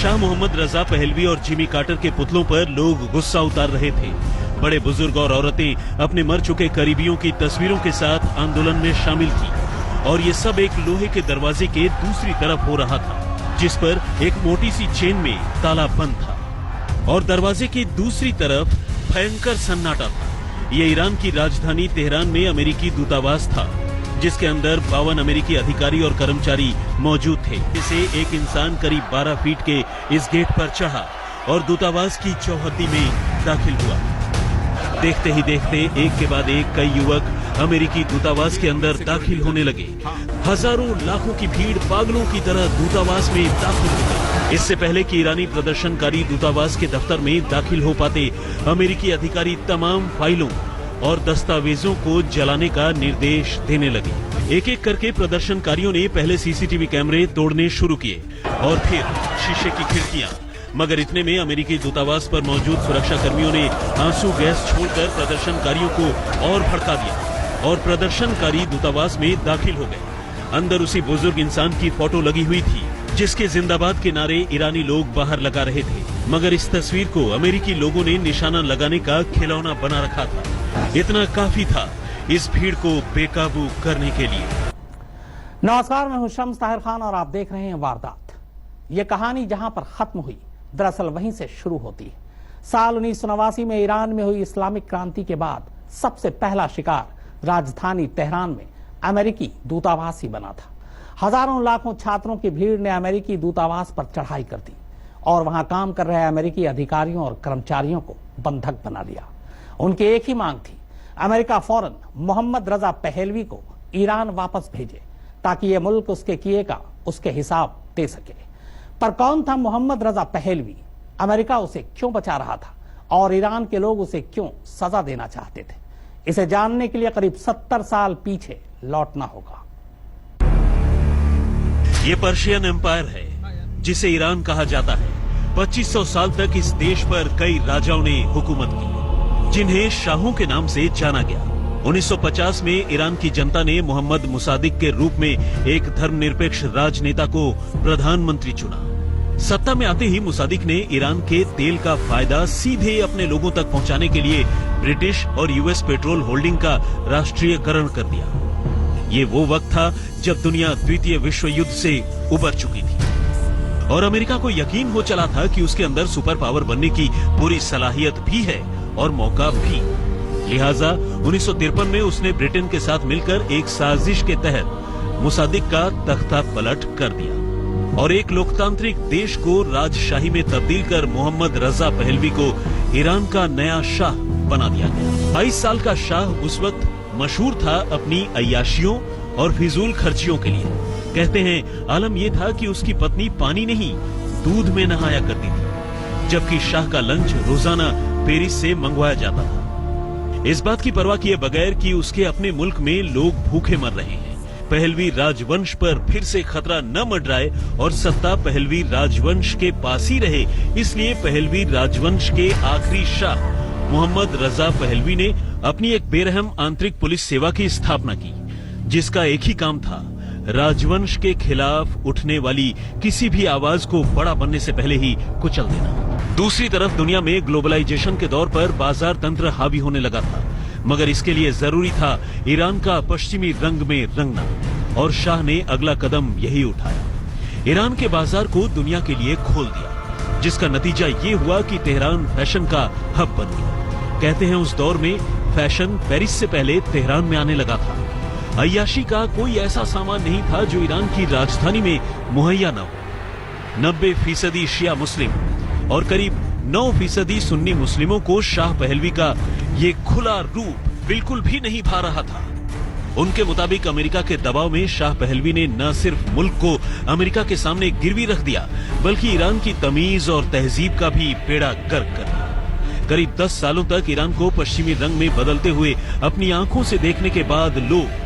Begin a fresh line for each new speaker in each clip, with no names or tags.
Shah Mohammad Reza Pahlavi और Jimmy Carter के पुतलों पर लोग गुस्सा उतार रहे थे। बड़े बुजुर्ग और औरतें अपने मर चुके करीबियों की तस्वीरों के साथ आंदोलन में शामिल थी और ये सब एक लोहे के दरवाजे के दूसरी तरफ हो रहा था, जिस पर एक मोटी सी चेन में ताला बंद था और दरवाजे की दूसरी तरफ भयंकर सन्नाटा था। ये ईरान की राजधानी तेहरान में अमेरिकी दूतावास था, जिसके अंदर 52 अमेरिकी अधिकारी और कर्मचारी मौजूद थे। इसे एक इंसान करीब 12 फीट के इस गेट पर चढ़ा और दूतावास की चौहद्दी में दाखिल हुआ। देखते ही देखते एक के बाद एक कई युवक अमेरिकी दूतावास के अंदर दाखिल होने लगे। हजारों लाखों की भीड़ पागलों की तरह दूतावास में दाखिल हो गई। इससे पहले कि ईरानी प्रदर्शनकारी दूतावास के दफ्तर में दाखिल हो पाते, अमेरिकी अधिकारी तमाम फाइलों और दस्तावेजों को जलाने का निर्देश देने लगे। एक एक करके प्रदर्शनकारियों ने पहले सीसीटीवी कैमरे तोड़ने शुरू किए और फिर शीशे की खिड़कियां, मगर इतने में अमेरिकी दूतावास पर मौजूद सुरक्षा कर्मियों ने आंसू गैस छोड़कर प्रदर्शनकारियों को और भड़का दिया और प्रदर्शनकारी दूतावास में दाखिल हो गए। अंदर उसी बुजुर्ग इंसान की फोटो लगी हुई थी, जिसके जिंदाबाद के नारे ईरानी लोग बाहर लगा रहे थे, मगर इस तस्वीर को अमेरिकी लोगों ने निशाना लगाने का खिलौना बना रखा था। इतना काफी था इस भीड़ को बेकाबू करने के लिए।
नमस्कार, मैं हूं शम्स ताहिर खान और आप देख रहे हैं वारदात। ये कहानी जहां पर खत्म हुई, दरअसल वहीं से शुरू होती है। साल 1989 में ईरान में हुई इस्लामिक क्रांति के बाद सबसे पहला शिकार राजधानी तेहरान में अमेरिकी दूतावास ही बना था। हजारों लाखों छात्रों की भीड़ ने अमेरिकी दूतावास पर चढ़ाई कर दी और वहां काम कर रहे अमेरिकी अधिकारियों और कर्मचारियों को बंधक बना लिया। उनकी एक ही मांग थी, अमेरिका फौरन मोहम्मद रजा पहलवी को ईरान वापस भेजे ताकि ये मुल्क उसके किए का उसके हिसाब दे सके। पर कौन था मोहम्मद रजा पहलवी? अमेरिका उसे क्यों बचा रहा था और ईरान के लोग उसे क्यों सजा देना चाहते थे? इसे जानने के लिए करीब 70 साल पीछे लौटना होगा।
ये पर्शियन एम्पायर है, जिसे ईरान कहा जाता है। 2500 साल तक इस देश पर कई राजाओं ने हुकूमत की, जिन्हें शाहों के नाम से जाना गया। 1950 में ईरान की जनता ने मोहम्मद मुसादिक के रूप में एक धर्मनिरपेक्ष राजनेता को प्रधानमंत्री चुना। सत्ता में आते ही मुसादिक ने ईरान के तेल का फायदा सीधे अपने लोगों तक पहुंचाने के लिए ब्रिटिश और यूएस पेट्रोल होल्डिंग का राष्ट्रीयकरण कर दिया। ये वो वक्त था जब दुनिया द्वितीय विश्व युद्ध से उबर चुकी थी और अमेरिका को यकीन हो चला था कि उसके अंदर सुपर पावर बनने की पूरी सलाहियत भी है और मौका भी। लिहाजा 1953 में उसने ब्रिटेन के साथ मिलकर एक साजिश के तहत मुसादिक का तख्ता पलट कर दिया और एक लोकतांत्रिक देश को राजशाही में तब्दील कर मोहम्मद रजा पहलवी को ईरान का नया शाह बना दिया गया। 22 साल का शाह उस वक्त मशहूर था अपनी अय्याशियों और फिजूल खर्चियों के लिए। कहते हैं आलम यह था कि उसकी पत्नी पानी नहीं दूध में नहाया करती थी, जबकि शाह का लंच रोजाना पेरिस से मंगवाया जाता था, इस बात की परवाह किए बगैर कि उसके अपने मुल्क में लोग भूखे मर रहे हैं। पहलवी राजवंश पर फिर से खतरा न मंडराए और सत्ता पहलवी राजवंश के पास ही रहे, इसलिए पहलवी राजवंश के आखिरी शाह मोहम्मद रजा पहलवी ने अपनी एक बेरहम आंतरिक पुलिस सेवा की स्थापना की, जिसका एक ही काम था, राजवंश के खिलाफ उठने वाली किसी भी आवाज को बड़ा बनने से पहले ही कुचल देना। दूसरी तरफ दुनिया में ग्लोबलाइजेशन के दौर पर बाजार तंत्र हावी होने लगा था, मगर इसके लिए जरूरी था ईरान का पश्चिमी रंग में रंगना और शाह ने अगला कदम यही उठाया। ईरान के बाजार को दुनिया के लिए खोल दिया, जिसका नतीजा ये हुआ कि तेहरान फैशन का हब बन गया। कहते हैं उस दौर में फैशन पेरिस से पहले तेहरान में आने लगा था। अय्याशी का कोई ऐसा सामान नहीं था जो ईरान की राजधानी में मुहैया न हो। 90% शिया मुस्लिम और करीब 9% सुन्नी मुस्लिमों को शाह पहलवी का ये खुला रूप बिल्कुल भी नहीं भा रहा था। उनके मुताबिक अमेरिका के दबाव में शाह पहलवी ने न सिर्फ मुल्क को अमेरिका के सामने गिरवी रख दिया, बल्कि ईरान की तमीज और तहजीब का भी बेड़ा गर्क कर दिया। करीब 10 सालों तक ईरान को पश्चिमी रंग में बदलते हुए अपनी आंखों से देखने के बाद लोग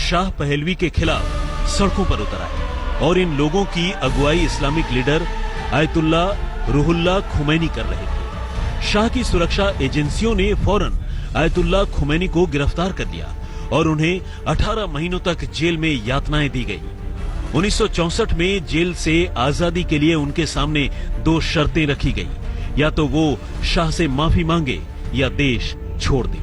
शाह पहलवी के खिलाफ सड़कों पर उतर आए और इन लोगों की अगुवाई Islamic leader Ayatollah Ruhollah Khomeini कर रहे थे। शाह की सुरक्षा एजेंसियों ने फौरन आयतुल्ला खुमैनी को गिरफ्तार कर लिया और उन्हें 18 महीनों तक जेल में यातनाएं दी गई। 1964 में जेल से आजादी के लिए उनके सामने 2 शर्तें रखी गई, या तो वो शाह से माफी मांगे या देश छोड़ दे।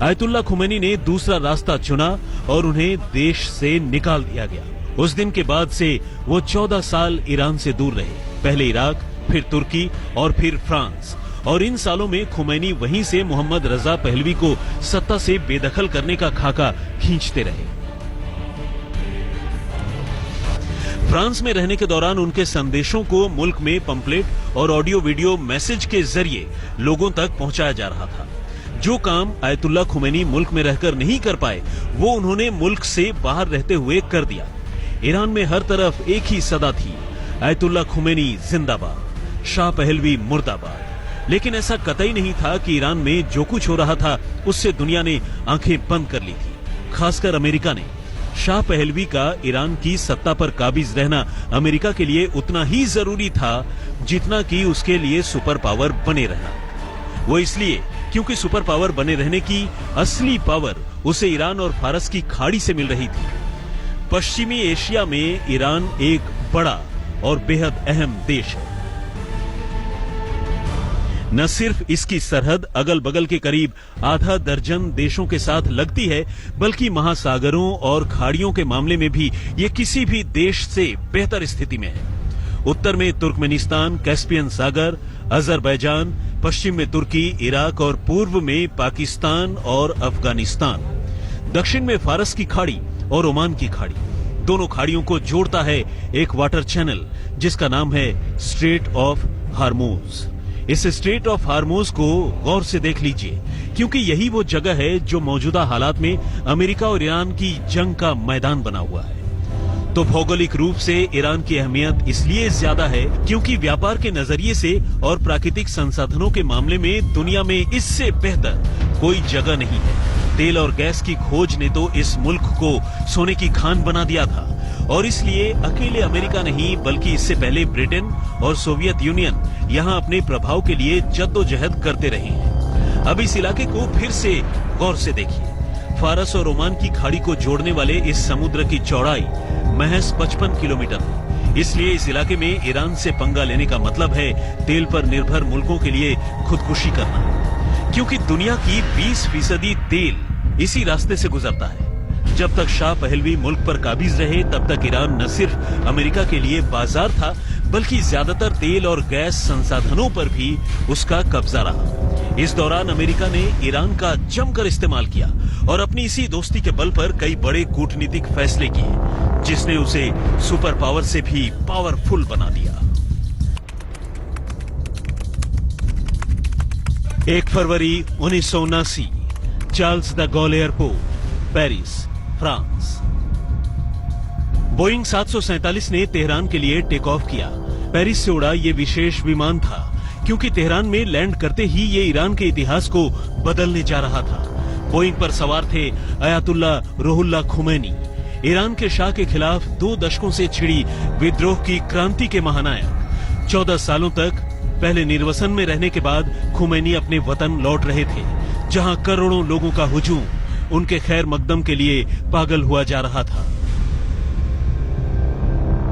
आयतुल्लाह खुमैनी ने दूसरा रास्ता चुना और उन्हें देश से निकाल दिया गया। उस दिन के बाद से वो 14 साल ईरान से दूर रहे, पहले इराक, फिर तुर्की और फिर फ्रांस। और इन सालों में खुमैनी वहीं से मोहम्मद रजा पहलवी को सत्ता से बेदखल करने का खाका खींचते रहे। फ्रांस में रहने के दौरान उनके संदेशों को मुल्क में पंपलेट और ऑडियो वीडियो मैसेज के जरिए लोगों तक पहुंचाया जा रहा था। जो काम आयतुल्लाह खुमैनी मुल्क में रहकर नहीं कर पाए, वो उन्होंने मुल्क से बाहर रहते हुए कर दिया। ईरान में हर तरफ एक ही सदा थी, आयतुल्लाह खुमैनी जिंदाबाद, शाह पहलवी मुर्दाबाद। लेकिन ऐसा कतई नहीं था कि ईरान में जो कुछ हो रहा था उससे दुनिया ने आंखें बंद कर ली थी, खासकर अमेरिका ने। शाह पहलवी का ईरान की सत्ता पर काबिज रहना अमेरिका के लिए उतना ही जरूरी था जितना कि उसके लिए सुपर पावर बने रहना। वो इसलिए क्योंकि सुपर पावर बने रहने की असली पावर उसे ईरान और फारस की खाड़ी से मिल रही थी। पश्चिमी एशिया में ईरान एक बड़ा और बेहद अहम देश है। न सिर्फ इसकी सरहद अगल बगल के करीब आधा दर्जन देशों के साथ लगती है, बल्कि महासागरों और खाड़ियों के मामले में भी ये किसी भी देश से बेहतर स्थिति में है। उत्तर में तुर्कमेनिस्तान, कैस्पियन सागर, अजरबैजान, पश्चिम में तुर्की, इराक और पूर्व में पाकिस्तान और अफगानिस्तान। दक्षिण में फारस की खाड़ी और ओमान की खाड़ी। दोनों खाड़ियों को जोड़ता है एक वाटर चैनल जिसका नाम है स्ट्रेट ऑफ हार्मूज। इस स्ट्रेट ऑफ हार्मूज को गौर से देख लीजिए, क्योंकि यही वो जगह है जो मौजूदा हालात में अमेरिका और ईरान की जंग का मैदान बना हुआ है। तो भौगोलिक रूप से ईरान की अहमियत इसलिए ज्यादा है क्योंकि व्यापार के नजरिए से और प्राकृतिक संसाधनों के मामले में दुनिया में इससे बेहतर कोई जगह नहीं है। तेल और गैस की खोज ने तो इस मुल्क को सोने की खान बना दिया था, और इसलिए अकेले अमेरिका नहीं बल्कि इससे पहले ब्रिटेन और सोवियत यूनियन यहाँ अपने प्रभाव के लिए जद्दोजहद करते रहे हैं। अब इस इलाके को फिर से गौर से देखिए। फारस और ओमान की खाड़ी को जोड़ने वाले इस समुद्र की चौड़ाई महज 55 किलोमीटर है। इसलिए इस इलाके में ईरान से पंगा लेने का मतलब है तेल पर निर्भर मुल्कों के लिए खुदकुशी करना, क्योंकि दुनिया की 20% तेल इसी रास्ते से गुजरता है। जब तक शाह पहलवी मुल्क पर काबिज रहे तब तक ईरान न सिर्फ अमेरिका के लिए बाजार था, बल्कि ज्यादातर तेल और गैस संसाधनों पर भी उसका कब्जा रहा। इस दौरान अमेरिका ने ईरान का जमकर इस्तेमाल किया और अपनी इसी दोस्ती के बल पर कई बड़े कूटनीतिक फैसले किए, जिसने उसे सुपर पावर से भी पावरफुल बना दिया। 1 फरवरी 1979, Charles de Gaulle airport, Paris, France. Boeing 747 ने तेहरान के लिए टेक ऑफ किया। पेरिस से उड़ा ये विशेष विमान था क्योंकि तेहरान में लैंड करते ही ये ईरान के इतिहास को बदलने जा रहा था। बोइंग पर सवार थे अयातुल्लाह रूहुल्लाह खुमैनी, ईरान के शाह के खिलाफ 2 दशकों से छिड़ी विद्रोह की क्रांति के महानायक। 14 सालों तक पहले निर्वसन में रहने के बाद खुमैनी अपने वतन लौट रहे थे, जहां करोड़ों लोगों का हुजूम उनके खैर मकदम के लिए पागल हुआ जा रहा था।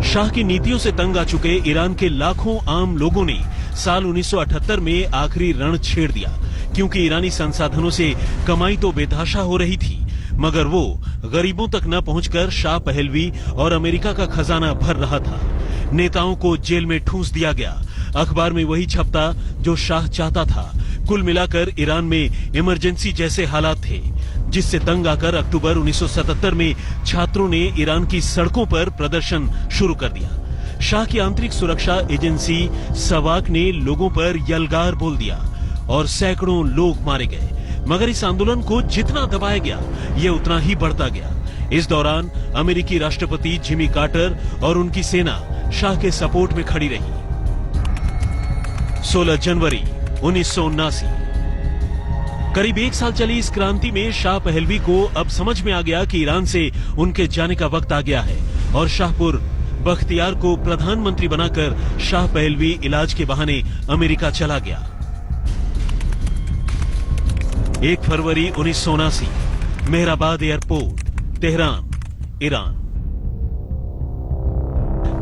शाह की नीतियों से तंग आ चुके ईरान के लाखों आम लोगों ने साल 1978 में आखिरी रण छेड़ दिया, क्योंकि ईरानी संसाधनों से कमाई तो बेतहाशा हो रही थी, मगर वो गरीबों तक न पहुंचकर शाह पहलवी और अमेरिका का खजाना भर रहा था। नेताओं को जेल में ठूंस दिया गया, अखबार में वही छपता जो शाह चाहता था। कुल मिलाकर ईरान में इमरजेंसी जैसे हालात थे, जिससे तंग आकर अक्टूबर 1977 में छात्रों ने ईरान की सड़कों पर प्रदर्शन शुरू कर दिया। शाह की आंतरिक सुरक्षा एजेंसी सवाक ने लोगों पर यलगार बोल दिया और सैकड़ों लोग मारे गए, मगर इस आंदोलन को जितना दबाया गया ये उतना ही बढ़ता गया। इस दौरान अमेरिकी राष्ट्रपति जिमी कार्टर और उनकी सेना शाह के सपोर्ट में खड़ी रही। 16 जनवरी 1979, करीब 1 साल चली इस क्रांति में शाह पहलवी को अब समझ में आ गया कि ईरान से उनके जाने का वक्त आ गया है, और शाहपुर बख्तियार को प्रधानमंत्री बनाकर शाह पहलवी इलाज के बहाने अमेरिका चला गया। 1 फरवरी 1979, Mehrabad airport, Tehran, Iran.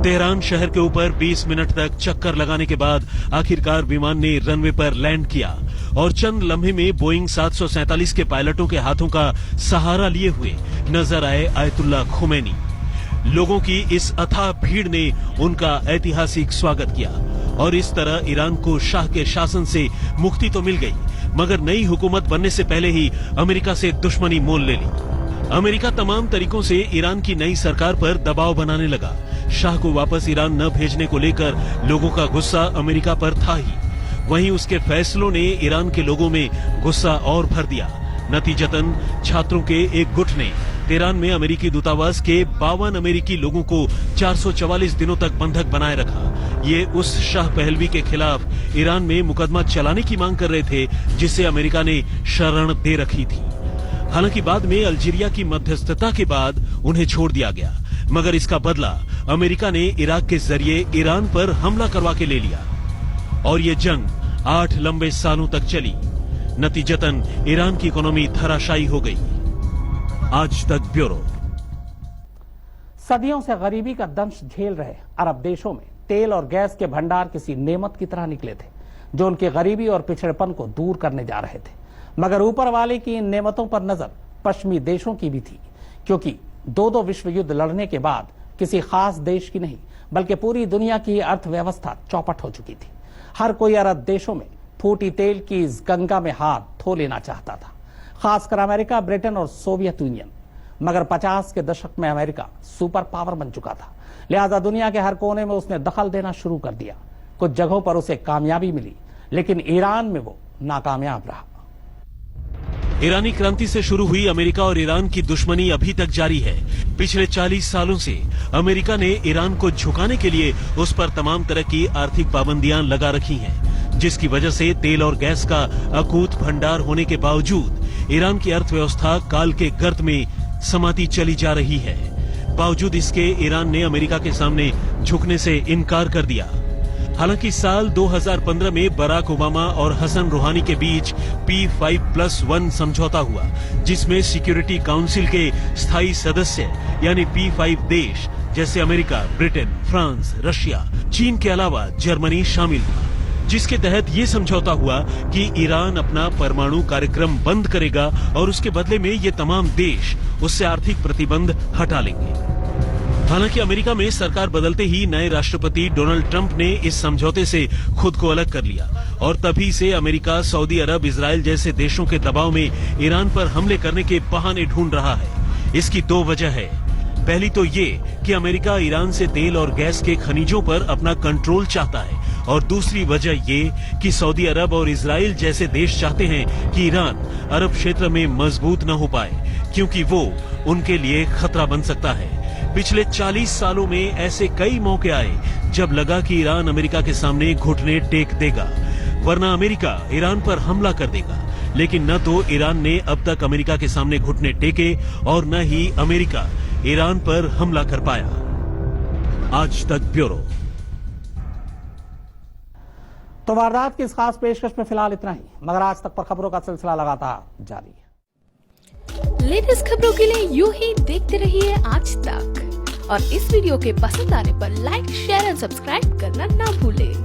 Tehran शहर के ऊपर 20 मिनट तक चक्कर लगाने के बाद आखिरकार विमान ने रनवे पर लैंड किया और चंद लम्हे में बोइंग 747 के पायलटों के हाथों का सहारा लिए हुए नजर आए आयतुल्ला खुमैनी। लोगों की इस अथाह भीड़ ने उनका ऐतिहासिक स्वागत किया और इस तरह ईरान को शाह के शासन से मुक्ति तो मिल गई, मगर नई हुकूमत बनने से पहले ही अमेरिका से दुश्मनी मोल ले ली। अमेरिका तमाम तरीकों से ईरान की नई सरकार पर दबाव बनाने लगा। शाह को वापस ईरान न भेजने को लेकर लोगों का गुस्सा अमेरिका पर था ही, वहीं उसके फैसलों ने ईरान के लोगों में गुस्सा और भर दिया। नतीजतन छात्रों के एक गुट ने तेहरान में अमेरिकी दूतावास के 52 अमेरिकी लोगों को 444 दिनों तक बंधक बनाए रखा। ये उस शाह पहलवी के खिलाफ ईरान में मुकदमा चलाने की मांग कर रहे थे जिसे अमेरिका ने शरण दे रखी थी। हालांकि बाद में अल्जीरिया की मध्यस्थता के बाद उन्हें छोड़ दिया गया, मगर इसका बदला अमेरिका ने इराक के जरिए ईरान पर हमला करवा के ले लिया और ये जंग 8 लंबे सालों तक चली। नतीजतन ईरान की इकोनॉमी धराशायी हो गई। आज तक ब्यूरो।
सदियों से गरीबी का दंश झेल रहे अरब देशों में तेल और गैस के भंडार किसी नेमत की तरह निकले थे जो उनकी गरीबी और पिछड़ेपन को दूर करने जा रहे थे। मगर ऊपर वाले की इन नेमतों पर नजर पश्चिमी देशों की भी थी, क्योंकि दो विश्व युद्ध लड़ने के बाद किसी खास देश की नहीं बल्कि पूरी दुनिया की अर्थव्यवस्था चौपट हो चुकी थी। हर कोई अरब देशों में फूटी तेल की इस गंगा में हाथ धो लेना चाहता था, खासकर अमेरिका, ब्रिटेन और सोवियत यूनियन। मगर 50 के दशक में अमेरिका सुपर पावर बन चुका था, लिहाजा दुनिया के हर कोने में उसने दखल देना शुरू कर दिया। कुछ जगहों पर उसे कामयाबी मिली, लेकिन ईरान में वो नाकामयाब रहा।
ईरानी क्रांति से शुरू हुई अमेरिका और ईरान की दुश्मनी अभी तक जारी है। पिछले 40 सालों से अमेरिका ने ईरान को झुकाने के लिए उस पर तमाम तरह की आर्थिक पाबंदियां लगा रखी हैं, जिसकी वजह से तेल और गैस का अकूत भंडार होने के बावजूद ईरान की अर्थव्यवस्था काल के गर्त में समाती चली जा रही है। बावजूद इसके ईरान ने अमेरिका के सामने झुकने से इनकार कर दिया। हालांकि साल 2015 में बराक ओबामा और हसन रूहानी के बीच P5+1 समझौता हुआ, जिसमें सिक्योरिटी काउंसिल के स्थायी सदस्य यानी P5 देश जैसे अमेरिका, ब्रिटेन, फ्रांस, रशिया, चीन के अलावा जर्मनी शामिल हुआ, जिसके तहत ये समझौता हुआ कि ईरान अपना परमाणु कार्यक्रम बंद करेगा और उसके बदले में ये तमाम देश उससे आर्थिक प्रतिबंध हटा लेंगे। हालांकि अमेरिका में सरकार बदलते ही नए राष्ट्रपति डोनाल्ड ट्रंप ने इस समझौते से खुद को अलग कर लिया और तभी से अमेरिका, सऊदी अरब, इजराइल जैसे देशों के दबाव में ईरान पर हमले करने के बहाने ढूंढ रहा है। इसकी 2 वजह है। पहली तो ये कि अमेरिका ईरान से तेल और गैस के खनिजों पर अपना कंट्रोल चाहता है और दूसरी वजह ये कि सऊदी अरब और इजराइल जैसे देश चाहते हैं कि ईरान अरब क्षेत्र में मजबूत न हो पाए, क्योंकि वो उनके लिए खतरा बन सकता है। पिछले 40 सालों में ऐसे कई मौके आए जब लगा कि ईरान अमेरिका के सामने घुटने टेक देगा, वरना अमेरिका ईरान पर हमला कर देगा। लेकिन न तो ईरान ने अब तक अमेरिका के सामने घुटने टेके और न ही अमेरिका ईरान पर हमला कर पाया। आज तक ब्यूरो।
तो वारदात की इस खास पेशकश में फिलहाल इतना ही, मगर आज तक पर खबरों का सिलसिला लगातार जारी है।
लेटेस्ट खबरों के लिए यूं ही देखते रहिए आज तक और इस वीडियो के पसंद आने पर लाइक, शेयर और सब्सक्राइब करना ना भूलें।